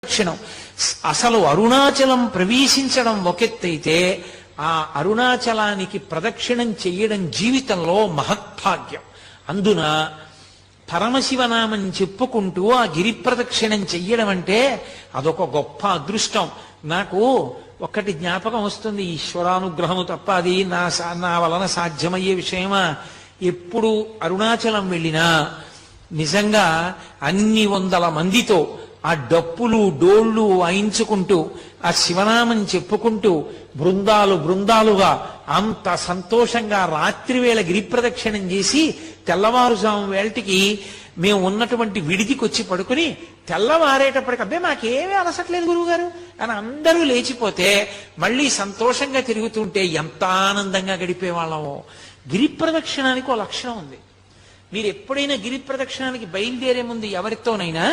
ప్రదక్షిణం. అసలు అరుణాచలం ప్రవేశించడం ఒకెత్తైతే ఆ అరుణాచలానికి ప్రదక్షిణం చెయ్యడం జీవితంలో మహత్భాగ్యం. అందున పరమశివనామం చెప్పుకుంటూ ఆ గిరి ప్రదక్షిణం చెయ్యడం అంటే అదొక గొప్ప అదృష్టం. నాకు ఒక్కటి జ్ఞాపకం వస్తుంది, ఈశ్వరానుగ్రహము తప్ప అది నా వలన సాధ్యమయ్యే విషయమా? ఎప్పుడు అరుణాచలం వెళ్ళినా నిజంగా అన్ని వందల మందితో ఆ డప్పులు డోళ్ళు వాయించుకుంటూ ఆ శివనామం చెప్పుకుంటూ బృందాలు బృందాలుగా అంత సంతోషంగా రాత్రివేళ గిరి ప్రదక్షిణం చేసి తెల్లవారుజాము వేళటికి మేము ఉన్నటువంటి విడిదికి వచ్చి పడుకుని తెల్లవారేటప్పటికి అబ్బే మాకేమీ అలసట్లేదు గురువుగారు అని అందరూ లేచిపోతే మళ్ళీ సంతోషంగా తిరుగుతుంటే ఎంత ఆనందంగా గడిపేవాళ్ళమో. గిరి ప్రదక్షిణానికి ఒక లక్షణం ఉంది. మీరు ఎప్పుడైనా గిరి ప్రదక్షిణానికి బయలుదేరే ముందు ఎవరితోనైనా